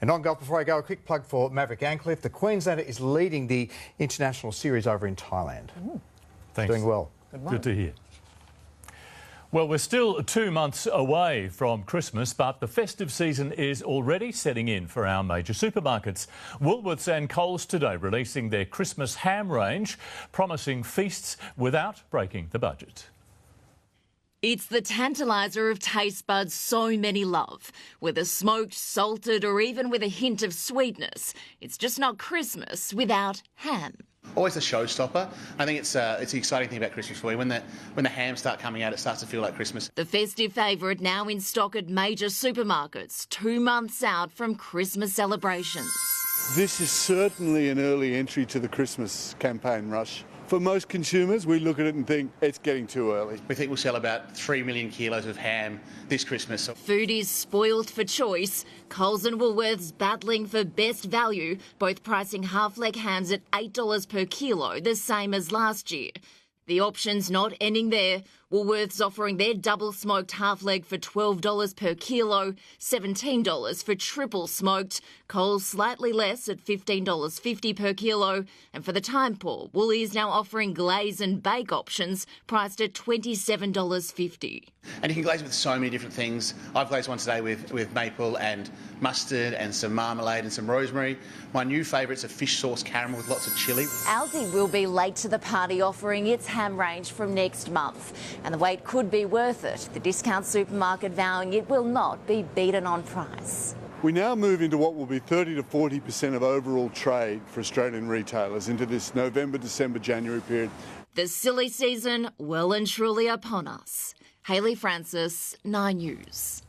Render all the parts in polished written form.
And on golf, before I go, a quick plug for Maverick Ancliffe. The Queenslander is leading the international series over in Thailand. Thanks. Doing well. Good to hear. Well, we're still 2 months away from Christmas, but the festive season is already setting in for our major supermarkets. Woolworths and Coles today releasing their Christmas ham range, promising feasts without breaking the budget. It's the tantaliser of taste buds so many love. Whether smoked, salted or even with a hint of sweetness, it's just not Christmas without ham. Always a showstopper. I think it's the exciting thing about Christmas for you. When the hams start coming out, it starts to feel like Christmas. The festive favourite now in stock at major supermarkets, 2 months out from Christmas celebrations. This is certainly an early entry to the Christmas campaign rush. For most consumers, we look at it and think it's getting too early. We think we'll sell about 3 million kilos of ham this Christmas. Food is spoiled for choice. Coles and Woolworths battling for best value, both pricing half-leg hams at $8 per kilo, the same as last year. The options not ending there. Woolworths offering their double smoked half leg for $12 per kilo, $17 for triple smoked. Coles slightly less at $15.50 per kilo. And for the time poor, Woolies now offering glaze and bake options priced at $27.50. And you can glaze with so many different things. I've glazed one today with maple and mustard and some marmalade and some rosemary. My new favourite's a fish sauce caramel with lots of chilli. Aldi will be late to the party, offering its ham range from next month. And the wait could be worth it. The discount supermarket vowing it will not be beaten on price. We now move into what will be 30 to 40% of overall trade for Australian retailers into this November, December, January period. The silly season well and truly upon us. Hayley Francis, 9 News.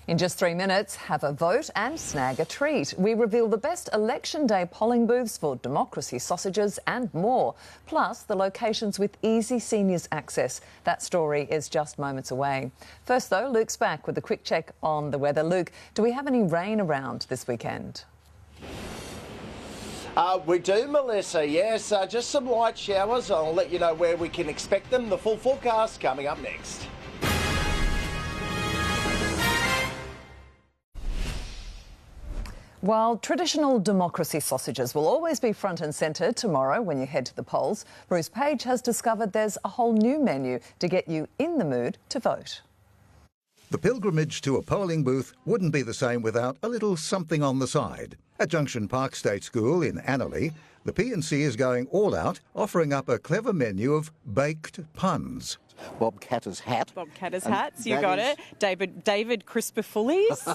In just 3 minutes, have a vote and snag a treat. We reveal the best election day polling booths for democracy sausages and more, plus the locations with easy seniors access. That story is just moments away. First, though, Luke's back with a quick check on the weather. Luke, do we have any rain around this weekend? We do, Melissa, yes. Just some light showers. I'll let you know where we can expect them. The full forecast coming up next. While traditional democracy sausages will always be front and centre tomorrow when you head to the polls, Bruce Page has discovered there's a whole new menu to get you in the mood to vote. The pilgrimage to a polling booth wouldn't be the same without a little something on the side. At Junction Park State School in Annerley, the P&C is going all out, offering up a clever menu of baked puns. Bob Catter's hat. Bob Catter's hats, you got it. David Crisper-Fullies,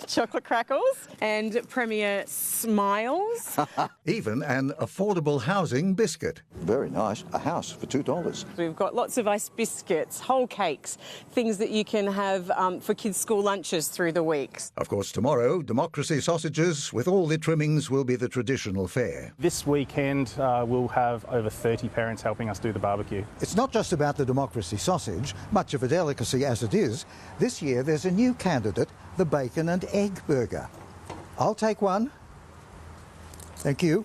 chocolate crackles, and Premier Smiles. Even an affordable housing biscuit. Very nice. A house for $2. We've got lots of ice biscuits, whole cakes, things that you can have for kids' school lunches through the weeks. Of course, tomorrow, democracy sausages with all the trimmings will be the traditional fare. This weekend, we'll have over 30 parents helping us do the barbecue. It's not just about the democracy sausage, much of a delicacy as it is. This year there's a new candidate, the bacon and egg burger. I'll take one. Thank you.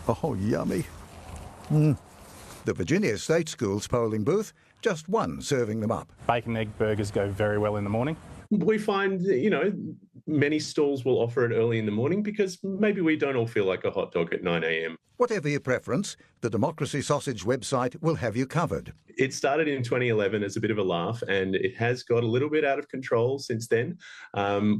Oh, yummy. The Virginia State School's polling booth, just one serving them up. Bacon and egg burgers go very well in the morning. We find, many stalls will offer it early in the morning because maybe we don't all feel like a hot dog at 9 a.m. Whatever your preference, the Democracy Sausage website will have you covered. It started in 2011 as a bit of a laugh, and it has got a little bit out of control since then.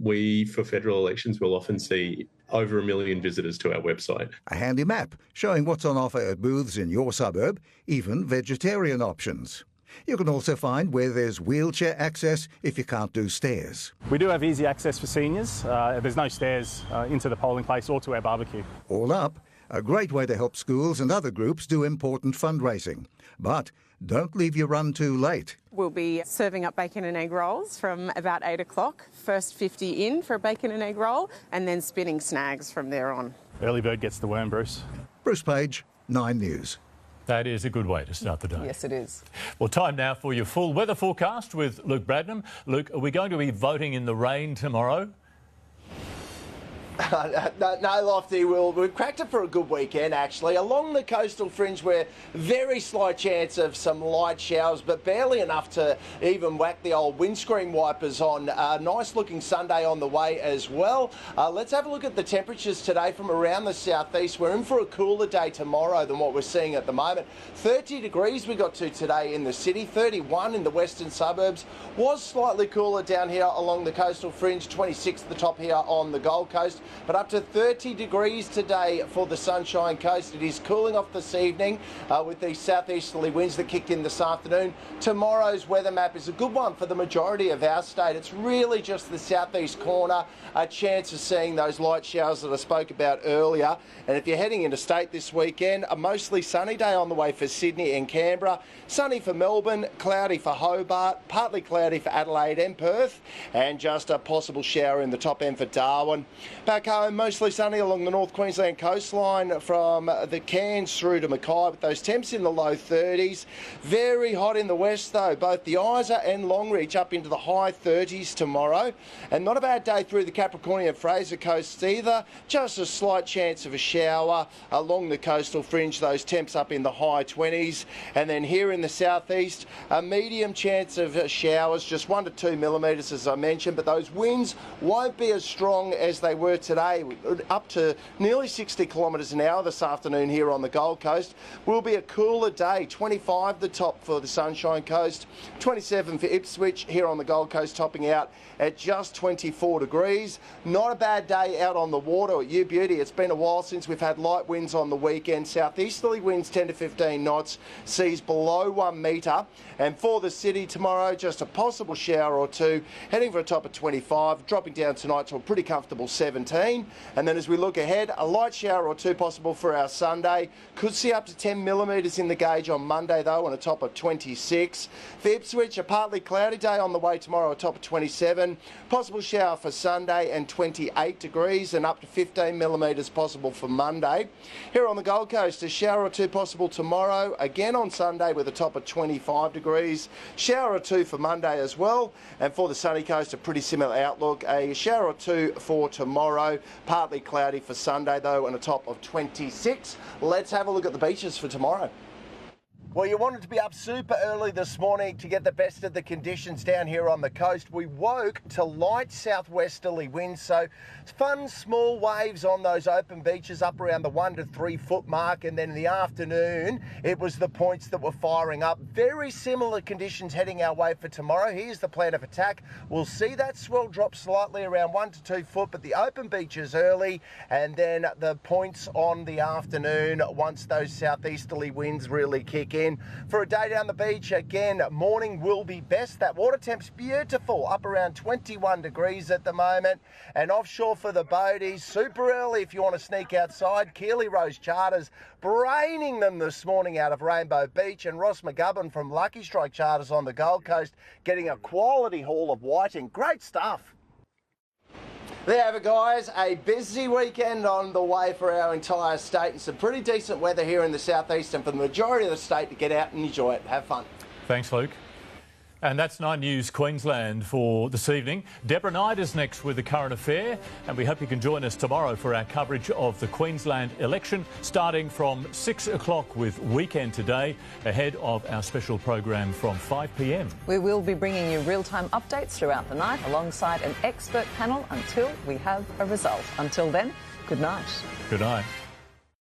We, for federal elections, will often see over 1 million visitors to our website. A handy map showing what's on offer at booths in your suburb, even vegetarian options. You can also find where there's wheelchair access if you can't do stairs. We do have easy access for seniors. There's no stairs into the polling place or to our barbecue. All up, a great way to help schools and other groups do important fundraising. But don't leave your run too late. We'll be serving up bacon and egg rolls from about 8 o'clock. First 50 in for a bacon and egg roll, and then spinning snags from there on. Early bird gets the worm, Bruce. Bruce Page, 9 News. That is a good way to start the day. Yes, it is. Well, time now for your full weather forecast with Luke Bradnam. Luke, are we going to be voting in the rain tomorrow? No, Lofty, we've cracked it for a good weekend, actually. Along the coastal fringe, we're very slight chance of some light showers, but barely enough to even whack the old windscreen wipers on. Nice looking Sunday on the way as well. Let's have a look at the temperatures today from around the southeast. We're in for a cooler day tomorrow than what we're seeing at the moment. 30 degrees we got to today in the city, 31 in the western suburbs. Was slightly cooler down here along the coastal fringe, 26 at the top here on the Gold Coast. But up to 30 degrees today for the Sunshine Coast. It is cooling off this evening with these southeasterly winds that kicked in this afternoon. Tomorrow's weather map is a good one for the majority of our state. It's really just the southeast corner, a chance of seeing those light showers that I spoke about earlier. And if you're heading into state this weekend, a mostly sunny day on the way for Sydney and Canberra. Sunny for Melbourne, cloudy for Hobart, partly cloudy for Adelaide and Perth, and just a possible shower in the top end for Darwin. Back home, mostly sunny along the North Queensland coastline from the Cairns through to Mackay with those temps in the low 30s. Very hot in the west though, both the Isa and Longreach up into the high 30s tomorrow. And not a bad day through the Capricornian Fraser coast either. Just a slight chance of a shower along the coastal fringe, those temps up in the high 20s. And then here in the southeast, a medium chance of showers, just 1 to 2 millimetres as I mentioned, but those winds won't be as strong as they were today, up to nearly 60 kilometres an hour this afternoon here on the Gold Coast. Will be a cooler day, 25 the top for the Sunshine Coast, 27 for Ipswich here on the Gold Coast, topping out at just 24 degrees. Not a bad day out on the water at U Beauty. It's been a while since we've had light winds on the weekend. Southeasterly winds 10 to 15 knots, seas below 1 metre. And for the city tomorrow, just a possible shower or two, heading for a top of 25, dropping down tonight to a pretty comfortable 17. And then as we look ahead, a light shower or two possible for our Sunday. Could see up to 10 millimetres in the gauge on Monday though, on a top of 26. For Ipswich, a partly cloudy day on the way tomorrow, a top of 27. Possible shower for Sunday and 28 degrees, and up to 15 millimetres possible for Monday. Here on the Gold Coast, a shower or two possible tomorrow, again on Sunday with a top of 25 degrees. Shower or two for Monday as well. And for the sunny coast, a pretty similar outlook. A shower or two for tomorrow, partly cloudy for Sunday though, and a top of 26. Let's have a look at the beaches for tomorrow. Well, you wanted to be up super early this morning to get the best of the conditions down here on the coast. We woke to light southwesterly winds, so fun small waves on those open beaches up around the 1 to 3 foot mark. And then in the afternoon, it was the points that were firing up. Very similar conditions heading our way for tomorrow. Here's the plan of attack. We'll see that swell drop slightly around 1 to 2 foot, but the open beaches early, and then the points on the afternoon once those southeasterly winds really kick in. For a day down the beach, again, morning will be best. That water temp's beautiful, up around 21 degrees at the moment. And offshore for the boaties, super early if you want to sneak outside. Keely Rose Charters braining them this morning out of Rainbow Beach, and Ross McGubbin from Lucky Strike Charters on the Gold Coast getting a quality haul of whiting. Great stuff. There you have it, guys. A busy weekend on the way for our entire state, and some pretty decent weather here in the southeast, and for the majority of the state to get out and enjoy it. Have fun. Thanks, Luke. And that's 9 News Queensland for this evening. Deborah Knight is next with the current affair, and we hope you can join us tomorrow for our coverage of the Queensland election, starting from 6 o'clock with Weekend Today, ahead of our special program from 5 p.m. We will be bringing you real-time updates throughout the night alongside an expert panel until we have a result. Until then, good night. Good night.